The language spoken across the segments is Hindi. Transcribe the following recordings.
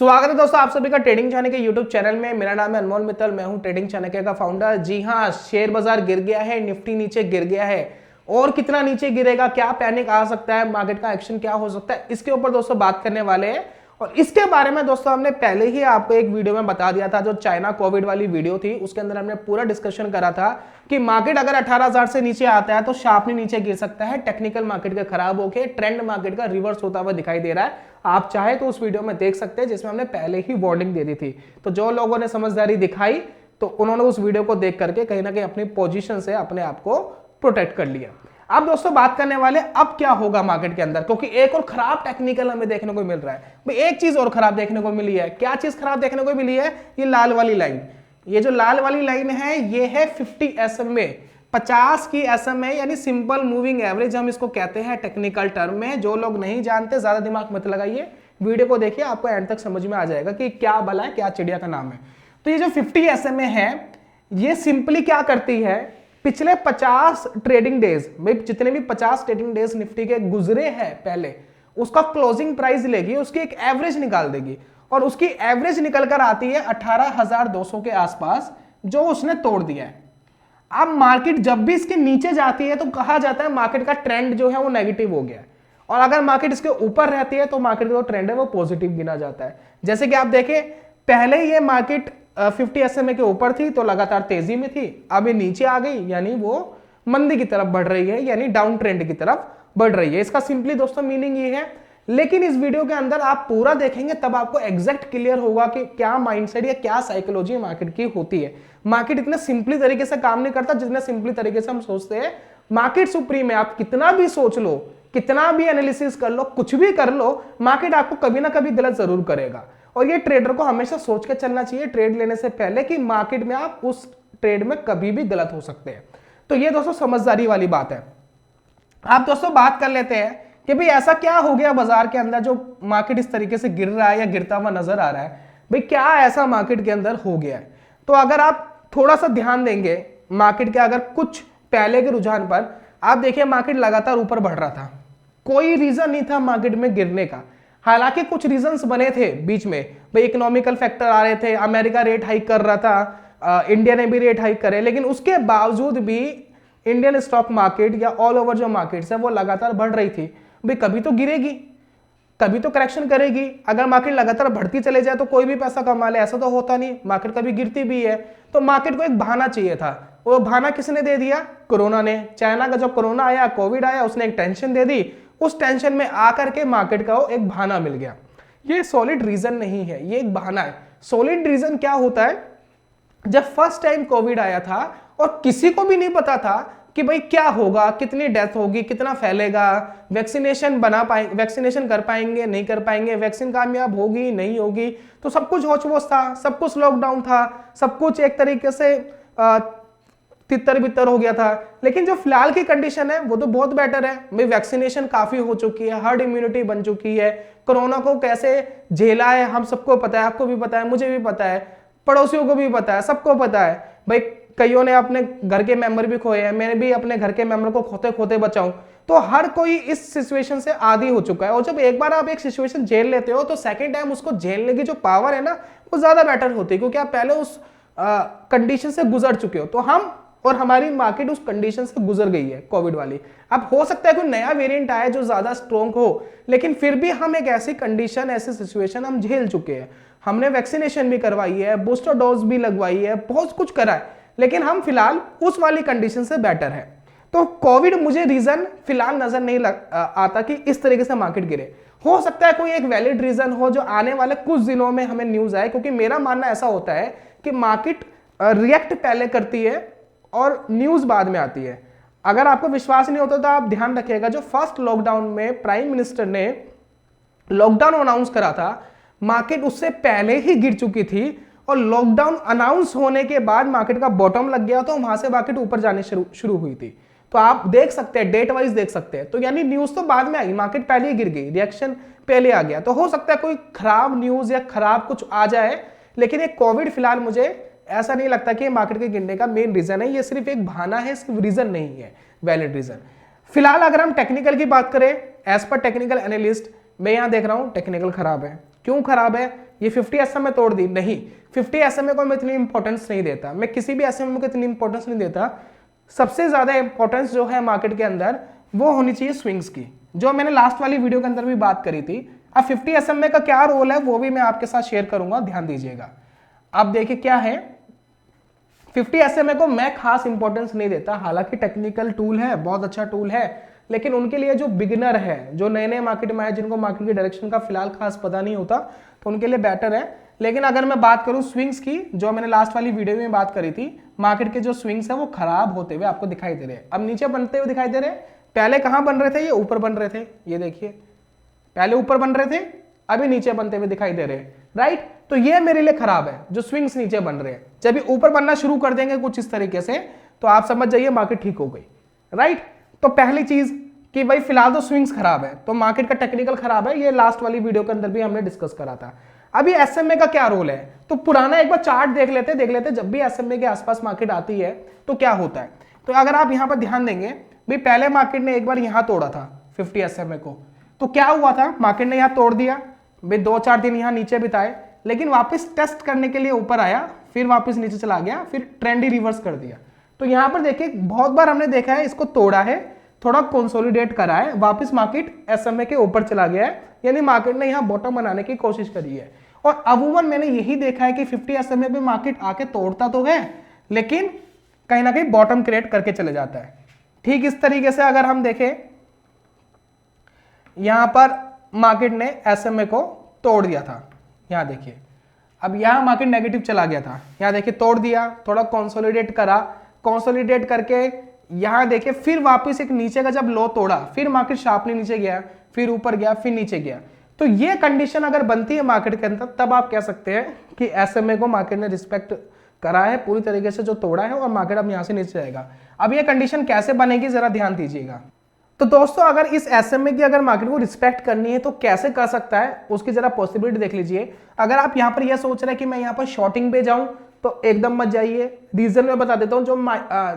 स्वागत है दोस्तों आप सभी का ट्रेडिंग चाणक्य के यूट्यूब चैनल में। मेरा नाम है अनमोल मित्तल, मैं हूं ट्रेडिंग चाणक्य का फाउंडर। जी हां, शेयर बाजार गिर गया है, निफ्टी नीचे गिर गया है और कितना नीचे गिरेगा, क्या पैनिक आ सकता है, मार्केट का एक्शन क्या हो सकता है, इसके ऊपर दोस्तों बात करने वाले हैं। और इसके बारे में दोस्तों हमने पहले ही आपको एक वीडियो में बता दिया था, जो चाइना कोविड वाली वीडियो थी, उसके अंदर हमने पूरा डिस्कशन करा था कि मार्केट अगर 18,000 से नीचे आता है तो शार्पली नीचे गिर सकता है। टेक्निकल मार्केट का खराब होकर ट्रेंड मार्केट का रिवर्स होता हुआ दिखाई दे रहा है। आप चाहे तो उस वीडियो में देख सकते हैं जिसमें हमने पहले ही वार्निंग दे दी थी। तो जो लोगों ने समझदारी दिखाई तो उन्होंने उस वीडियो को देख करके कहीं ना कहीं अपनी पोजीशन से अपने आप को प्रोटेक्ट कर लिया। अब दोस्तों बात करने वाले अब क्या होगा मार्केट के अंदर, क्योंकि एक और खराब टेक्निकल हमें देखने को मिल रहा है। भाई एक चीज और खराब देखने को मिली है। क्या चीज खराब देखने को मिली है? ये लाल वाली लाइन, ये जो लाल वाली लाइन है ये है 50 SMA, 50 की SMA, यानी सिंपल मूविंग एवरेज हम इसको कहते हैं टेक्निकल टर्म में। जो लोग नहीं जानते ज्यादा दिमाग मत लगाइए, वीडियो को देखिए, आपको एंड तक समझ में आ जाएगा कि क्या भला है, क्या चिड़िया का नाम है। तो ये जो 50 SMA है ये सिंपली क्या करती है, पिछले 50 ट्रेडिंग डेज में जितने भी 50 ट्रेडिंग डेज निफ्टी के गुजरे हैं पहले, उसका क्लोजिंग प्राइस लेगी, उसकी एक एवरेज निकाल देगी और उसकी एवरेज निकल कर आती है 18,200 के आसपास, जो उसने तोड़ दिया है। अब मार्केट जब भी इसके नीचे जाती है तो कहा जाता है मार्केट का ट्रेंड जो है वो नेगेटिव हो गया है, और अगर मार्केट इसके ऊपर रहती है तो मार्केट का जो ट्रेंड है वो पॉजिटिव गिना जाता है। जैसे कि आप देखें, पहले ये मार्केट 50 SMA के ऊपर थी तो लगातार तेजी में थी, अब ये नीचे आ गई यानी वो मंदी की तरफ बढ़ रही है, यानी डाउन ट्रेंड की तरफ बढ़ रही है। इसका सिंपली दोस्तों मीनिंग ये है। लेकिन इस वीडियो के अंदर आप पूरा देखेंगे तब आपको एग्जैक्ट क्लियर होगा कि क्या माइंडसेट या क्या साइकोलॉजी मार्केट की होती है। मार्केट इतने सिंपली तरीके से काम नहीं करता जितने सिंपली तरीके से हम सोचते हैं। मार्केट सुप्रीम है, आप कितना भी सोच लो, कितना भी एनालिसिस कर लो, कुछ भी कर लो, मार्केट आपको कभी ना कभी गलत जरूर करेगा। और ये ट्रेडर को हमेशा सोच के चलना चाहिए ट्रेड लेने से पहले कि मार्केट में आप उस ट्रेड में कभी भी गलत हो सकते हैं। तो ये दोस्तों समझदारी वाली बात है। आप दोस्तों बात कर लेते हैं कि भाई ऐसा क्या हो गया बाजार के अंदर जो मार्केट इस तरीके से गिर रहा है या गिरता हुआ नजर आ रहा है। भाई क्या ऐसा मार्केट के अंदर हो गया है? तो अगर आप थोड़ा सा ध्यान देंगे मार्केट के अगर कुछ पहले के रुझान पर, आप देखिए मार्केट लगातार ऊपर बढ़ रहा था, कोई रीजन नहीं था मार्केट में गिरने का। हालांकि कुछ रीजंस बने थे बीच में, भाई इकोनॉमिकल फैक्टर आ रहे थे, अमेरिका रेट हाइक कर रहा था, इंडिया ने भी रेट हाइक करे, लेकिन उसके बावजूद भी इंडियन स्टॉक मार्केट या ऑल ओवर जो मार्केट्स है वो लगातार बढ़ रही थी। भाई कभी तो गिरेगी, कभी तो करेक्शन करेगी। अगर मार्केट लगातार बढ़ती चले जाए तो कोई भी पैसा कमा ले, ऐसा तो होता नहीं, मार्केट कभी गिरती भी है। तो मार्केट को एक बहाना चाहिए था, वो बहाना किसने दे दिया? कोरोना ने। चाइना का जब कोरोना आया, कोविड आया, उसने एक टेंशन दे दी, उस टेंशन में आकर के मार्केट का एक बहाना मिल गया। ये सॉलिड रीजन नहीं है, ये एक बहाना है। सॉलिड रीजन क्या होता है? जब फर्स्ट टाइम कोविड आया था और किसी को भी नहीं पता था कि भाई क्या होगा, कितनी डेथ होगी, कितना फैलेगा, वैक्सीनेशन बना पाएंगे, वैक्सीनेशन कर पाएंगे नहीं कर पाएंगे, वैक्सीन कामयाब होगी नहीं होगी, तो सब कुछ होच-पोच था, सब कुछ लॉकडाउन था, सब कुछ एक तरीके से तितर बितर हो गया था। लेकिन जो फिलहाल की कंडीशन है वो तो बहुत बेटर है। भाई वैक्सीनेशन काफी हो चुकी है, हर्ड इम्यूनिटी बन चुकी है, कोरोना को कैसे झेला है हम सबको पता है, आपको भी पता है, मुझे भी पता है, पड़ोसियों को भी पता है, सबको पता है। भाई कईयों ने अपने घर के मेंबर भी खोए हैं, मैंने भी अपने घर के मेंबर को खोते खोते बचाऊं। तो हर कोई इस सिचुएशन से आदी हो चुका है, और जब एक बार आप एक सिचुएशन झेल लेते हो तो सेकंड टाइम उसको झेलने की जो पावर है ना वो ज्यादा बेटर होती है, क्योंकि आप पहले उस कंडीशन से गुजर चुके हो। तो हम और हमारी मार्केट उस कंडीशन से गुजर गई है कोविड वाली। अब हो सकता है कोई नया वेरिएंट आए जो ज्यादा स्ट्रॉन्ग हो, लेकिन फिर भी हम एक ऐसी कंडीशन, ऐसी सिचुएशन हम झेल चुके हैं। हमने वैक्सीनेशन भी करवाई है, बूस्टर डोज भी लगवाई है, बहुत कुछ करा है, लेकिन हम फिलहाल उस वाली कंडीशन से बेटर है। तो कोविड मुझे रीजन फिलहाल नजर नहीं आता कि इस तरीके से मार्केट गिरे। हो सकता है कोई एक वैलिड रीजन हो जो आने वाले कुछ दिनों में हमें न्यूज आए, क्योंकि मेरा मानना ऐसा होता है कि मार्केट रिएक्ट पहले करती है और न्यूज बाद में आती है। अगर आपको विश्वास नहीं होता तो आप ध्यान रखिएगा, जो फर्स्ट लॉकडाउन में प्राइम मिनिस्टर ने लॉकडाउन अनाउंस करा था, मार्केट उससे पहले ही गिर चुकी थी, और लॉकडाउन अनाउंस होने के बाद मार्केट का बॉटम लग गया तो वहां से मार्केट ऊपर जाने शुरू हुई थी। तो आप देख सकते हैं, डेट वाइज देख सकते हैं। तो यानी न्यूज तो बाद में आई, मार्केट पहले ही गिर गई, रिएक्शन पहले आ गया। तो हो सकता है कोई खराब न्यूज या खराब कुछ आ जाए, लेकिन ये कोविड फिलहाल मुझे ऐसा नहीं लगता कि मार्केट के गिरने का मेन रीजन है। ये सिर्फ एक बहाना है, सिर्फ रीजन नहीं है, वैलिड रीजन। फिलहाल अगर हम टेक्निकल की बात करें, एज पर टेक्निकल एनालिस्ट, मैं यहां देख रहा हूं टेक्निकल खराब है। क्यों खराब है? ये 50 SMA तोड़ दी, नहीं 50 SMA को मैं इतनी इंपॉर्टेंस नहीं देता, मैं किसी भी SMA को इतनी इंपॉर्टेंस नहीं देता। सबसे ज्यादा इंपॉर्टेंस जो है मार्केट के अंदर वो होनी चाहिए स्विंग्स की, जो मैंने लास्ट वाली वीडियो के अंदर भी बात करी थी। अब 50 SMA का क्या रोल है वो भी मैं आपके साथ शेयर करूंगा, ध्यान दीजिएगा। अब देखिए क्या है, 50 SMA को मैं खास इंपॉर्टेंस नहीं देता, हालांकि टेक्निकल टूल है, बहुत अच्छा टूल है, लेकिन उनके लिए जो बिगिनर है, जो नए नए मार्केट में आए, जिनको मार्केट की डायरेक्शन का फिलहाल खास पता नहीं होता, तो उनके लिए बेटर है। लेकिन अगर मैं बात करूं स्विंग्स की, जो मैंने लास्ट वाली वीडियो में बात करी थी, मार्केट के जो स्विंग्स है वो खराब होते हुए आपको दिखाई दे रहे हैं। अब नीचे बनते हुए दिखाई दे रहे हैं, पहले कहां बन रहे थे, ये ऊपर बन रहे थे, ये देखिए पहले ऊपर बन रहे थे, अभी नीचे बनते हुए दिखाई दे रहे हैं, राइट। तो ये मेरे लिए खराब है जो स्विंग्स नीचे बन रहे हैं। जब ये ऊपर बनना शुरू कर देंगे कुछ इस तरीके से, तो आप समझ जाइए मार्केट ठीक हो गई, राइट। तो पहली चीज कि भाई फिलहाल तो स्विंग्स खराब है, तो मार्केट का टेक्निकल खराब है, ये लास्ट वाली वीडियो के अंदर भी हमने डिस्कस करा था। अभी SMA का क्या रोल है, तो पुराना एक बार चार्ट देख लेते, जब भी SMA के आसपास मार्केट आती है तो क्या होता है। तो अगर आप यहां पर ध्यान देंगे, भाई पहले मार्केट ने एक बार यहां तोड़ा था 50 SMA को, तो क्या हुआ था, मार्केट ने यहां तोड़ दिया, भाई 2-4 दिन यहां नीचे बिताए, लेकिन वापस टेस्ट करने के लिए ऊपर आया, फिर वापस नीचे चला गया, फिर ट्रेंड ही रिवर्स कर दिया। तो यहां पर देखिए बहुत बार हमने देखा है, इसको तोड़ा है, थोड़ा कंसोलिडेट करा है, वापस मार्केट SMA के ऊपर चला गया है, यानी मार्केट ने यहां बॉटम बनाने की कोशिश करी है। और अमूमन मैंने यही देखा है कि 50 SMA पे मार्केट आके तोड़ता तो है, लेकिन कहीं ना कहीं बॉटम क्रिएट करके चले जाता है। ठीक इस तरीके से अगर हम देखें, यहां पर मार्केट ने SMA को तोड़ दिया था, यहां देखिए, अब यहां मार्केट नेगेटिव चला गया था, यहां देखिए तोड़ दिया, थोड़ा कंसोलिडेट करा, कंसोलिडेट करके यहां देखिए फिर वापस एक नीचे का जब लो तोड़ा, फिर मार्केट शार्पली नीचे गया, फिर ऊपर गया, फिर नीचे गया। तो ये कंडीशन अगर बनती है मार्केट के अंदर, तब आप कह सकते हैं कि SMA को मार्केट ने रिस्पेक्ट करा है पूरी तरीके से, जो तोड़ा है, और मार्केट अब यहां से नीचे जाएगा। अब ये कंडीशन कैसे बनेगी जरा ध्यान दीजिएगा। तो दोस्तों अगर इस SMA की अगर मार्केट को रिस्पेक्ट करनी है तो कैसे कर सकता है, उसकी जरा पॉसिबिलिटी देख लीजिए। अगर आप यहां पर यह सोच रहे हैं कि मैं यहां पर शॉर्टिंग पे जाऊं, तो एकदम मत जाइए। रीजन मैं बता देता हूं,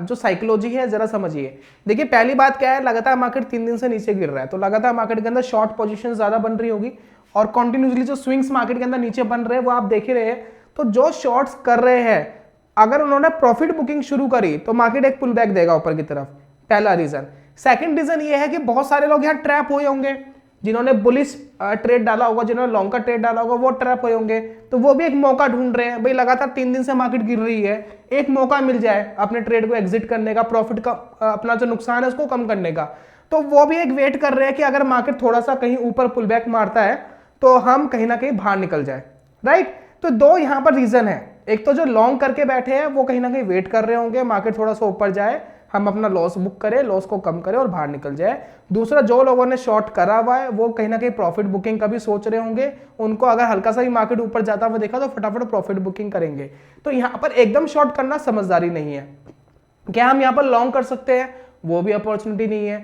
जो साइकोलॉजी है जरा समझिए। देखिए पहली बात क्या है, लगातार मार्केट 3 दिन से नीचे गिर रहा है, तो लगातार मार्केट के अंदर शॉर्ट पोजीशन ज्यादा बन रही होगी, और कंटिन्यूसली जो स्विंग्स मार्केट के अंदर नीचे बन रहे हैं वो आप देख ही रहे हैं। तो जो शॉर्ट्स कर रहे हैं, अगर उन्होंने प्रॉफिट बुकिंग शुरू करी तो मार्केट एक पुल बैक देगा ऊपर की तरफ, पहला रीजन। सेकंड रीजन ये है कि बहुत सारे लोग यहाँ ट्रैप हुए होंगे, जिन्होंने बुलिश ट्रेड डाला होगा, जिन्होंने लॉन्ग का ट्रेड डाला होगा, वो ट्रैप हुए होंगे, तो वो भी एक मौका ढूंढ रहे हैं। भाई लगातार 3 दिन से मार्केट गिर रही है, एक मौका मिल जाए अपने ट्रेड को एग्जिट करने का, प्रॉफिट का, अपना जो नुकसान है उसको कम करने का। तो वो भी एक वेट कर रहे हैं कि अगर मार्केट थोड़ा सा कहीं ऊपर पुल बैक मारता है तो हम कहीं ना कहीं बाहर निकल जाए, राइट। तो दो यहाँ पर रीजन है, एक तो जो लॉन्ग करके बैठे हैं वो कहीं ना कहीं वेट कर रहे होंगे मार्केट थोड़ा सा ऊपर जाए, हम अपना लॉस बुक करें, लॉस को कम करें और बाहर निकल जाए। दूसरा, जो लोगों ने शॉर्ट करा हुआ है वो कहीं ना कहीं प्रॉफिट बुकिंग का भी सोच रहे होंगे, उनको अगर हल्का सा भी मार्केट ऊपर जाता हुआ देखा तो फटाफट प्रॉफिट बुकिंग करेंगे। तो यहाँ पर एकदम शॉर्ट करना समझदारी नहीं है। क्या हम यहाँ पर लॉन्ग कर सकते हैं, वो भी अपॉर्चुनिटी नहीं है,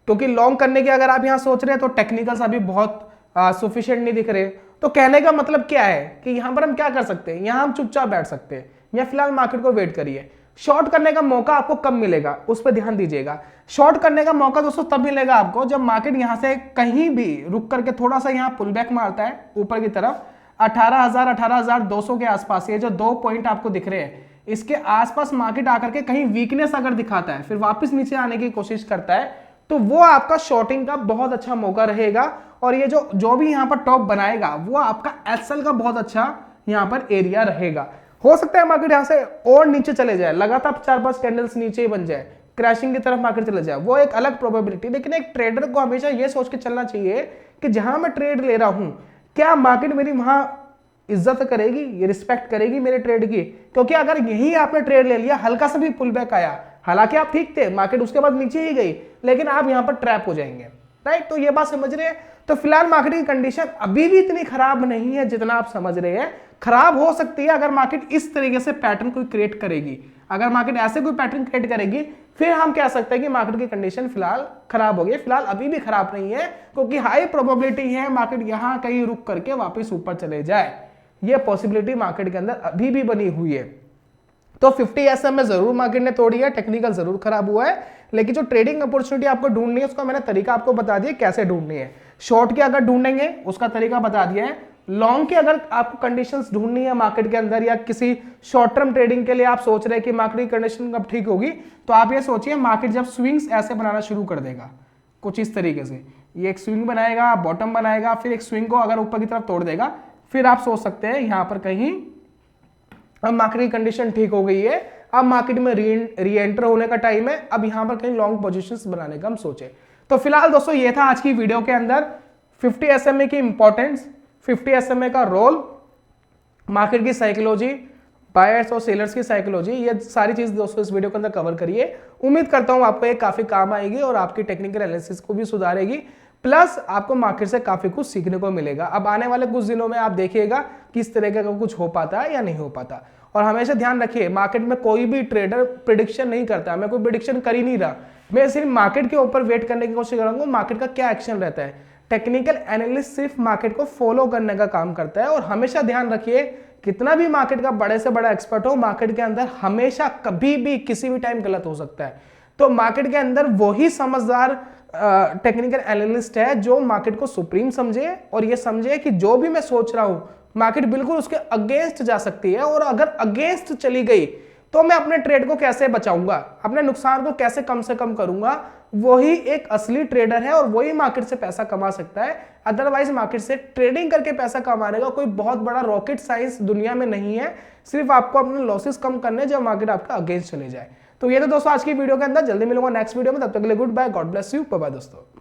क्योंकि लॉन्ग करने की अगर आप यहाँ सोच रहे हैं तो टेक्निकल्स अभी बहुत सफिशिएंट नहीं दिख रहे। तो कहने का मतलब क्या है कि यहाँ पर हम क्या कर सकते हैं, यहाँ हम चुपचाप बैठ सकते हैं या फिलहाल मार्केट को वेट करिए। शॉर्ट करने का मौका आपको कब मिलेगा उस पर ध्यान दीजिएगा। शॉर्ट करने का मौका दोस्तों तब मिलेगा आपको जब मार्केट यहां से कहीं भी रुक करके थोड़ा सा यहां पुल बैक मारता है ऊपर की तरफ, 18,000 18,200 के आसपास, ये जो 2 पॉइंट आपको दिख रहे हैं इसके आसपास मार्केट आकर के कहीं वीकनेस अगर दिखाता है, फिर वापस नीचे आने की कोशिश करता है, तो वो आपका शॉर्टिंग का बहुत अच्छा मौका रहेगा। और ये जो भी यहां पर टॉप बनाएगा वो आपका एसएल का बहुत अच्छा यहां पर एरिया रहेगा। हो सकता है मार्केट यहां से और नीचे चले जाए, लगातार 4-5 कैंडल्स नीचे ही बन जाए, क्रैशिंग की तरफ मार्केट चले जाए, वो एक अलग प्रोबेबिलिटी। लेकिन एक ट्रेडर को हमेशा ये सोच के चलना चाहिए कि जहां मैं ट्रेड ले रहा हूं क्या मार्केट मेरी वहां इज्जत करेगी, ये रिस्पेक्ट करेगी मेरे ट्रेड की। क्योंकि अगर यही आपने ट्रेड ले लिया, हल्का सा भी पुल बैक आया, हालांकि आप ठीक थे, मार्केट उसके बाद नीचे ही गई, लेकिन आप यहां पर ट्रैप हो जाएंगे, राइट। तो ये बात समझ रहे हैं। तो फिलहाल मार्केट की कंडीशन अभी भी इतनी खराब नहीं है जितना आप समझ रहे हैं। खराब हो सकती है अगर मार्केट इस तरीके से पैटर्न कोई क्रिएट करेगी, अगर मार्केट ऐसे कोई पैटर्न क्रिएट करेगी फिर हम कह सकते हैं कि मार्केट की कंडीशन फिलहाल खराब हो गई। फिलहाल अभी भी खराब नहीं है, क्योंकि हाई प्रोबेबिलिटी है मार्केट यहां कहीं रुक करके वापस ऊपर चले जाए, ये पॉसिबिलिटी मार्केट के अंदर अभी भी बनी हुई है। तो 50 SMA जरूर मार्केट ने तोड़ी है, टेक्निकल जरूर खराब हुआ है, लेकिन जो ट्रेडिंग अपॉर्चुनिटी आपको ढूंढनी है उसका मैंने तरीका आपको बता दिया कैसे ढूंढनी है। शॉर्ट की अगर ढूंढेंगे उसका तरीका बता दिया है, लॉन्ग के अगर आपको कंडीशंस ढूंढनी है मार्केट के अंदर, या किसी शॉर्ट टर्म ट्रेडिंग के लिए आप सोच रहे हैं कि मार्केट की कंडीशन कब ठीक होगी, तो आप ये सोचिए मार्केट जब स्विंग्स ऐसे बनाना शुरू कर देगा कुछ इस तरीके से, ये एक स्विंग बनाएगा, बॉटम बनाएगा, फिर एक स्विंग को अगर ऊपर की तरफ तोड़ देगा, फिर आप सोच सकते हैं यहां पर कहीं अब मार्केट की कंडीशन ठीक हो गई है, अब मार्केट में री एंटर होने का टाइम है, अब यहां पर कहीं लॉन्ग पोजीशंस बनाने का हम सोचे। तो फिलहाल दोस्तों ये था आज की वीडियो के अंदर 50 SMA की इंपॉर्टेंस, 50 SMA का रोल, मार्केट की साइकोलॉजी, बायर्स और सेलर्स की साइकोलॉजी, ये सारी चीज दोस्तों इस वीडियो के अंदर कवर करिए। उम्मीद करता हूं आपको ये काफी काम आएगी और आपकी टेक्निकल एनालिसिस को भी सुधारेगी, प्लस आपको मार्केट से काफी कुछ सीखने को मिलेगा। अब आने वाले कुछ दिनों में आप देखिएगा किस तरीके का कुछ हो पाता है या नहीं हो पाता। और हमेशा ध्यान रखिए मार्केट में कोई भी ट्रेडर प्रिडिक्शन नहीं करता, मैं कोई प्रिडिक्शन कर ही नहीं रहा, मैं सिर्फ मार्केट के ऊपर वेट करने की कोशिश करूंगा मार्केट का क्या एक्शन रहता है। टेक्निकल एनालिस्ट सिर्फ मार्केट को फॉलो करने का काम करता है। और हमेशा ध्यान रखिए कितना भी मार्केट का बड़े से बड़ा एक्सपर्ट हो, मार्केट के अंदर हमेशा कभी भी किसी भी टाइम गलत हो सकता है। तो मार्केट के अंदर वही समझदार टेक्निकल एनालिस्ट है जो मार्केट को सुप्रीम समझे और ये समझे कि जो भी मैं सोच रहा हूं मार्केट बिल्कुल उसके अगेंस्ट जा सकती है, और अगर अगेंस्ट चली गई तो मैं अपने ट्रेड को कैसे बचाऊंगा, अपने नुकसान को कैसे कम से कम करूंगा। वही एक असली ट्रेडर है और वही मार्केट से पैसा कमा सकता है। अदरवाइज मार्केट से ट्रेडिंग करके पैसा कमाने का कोई बहुत बड़ा रॉकेट साइंस दुनिया में नहीं है, सिर्फ आपको अपने लॉसेस कम करने जब मार्केट आपका अगेंस्ट चले जाए। तो ये तो दोस्तों आज की वीडियो के अंदर, जल्दी मिलूंगा नेक्स्ट वीडियो में, तब तक के लिए goodbye, God bless you, bye bye दोस्तों।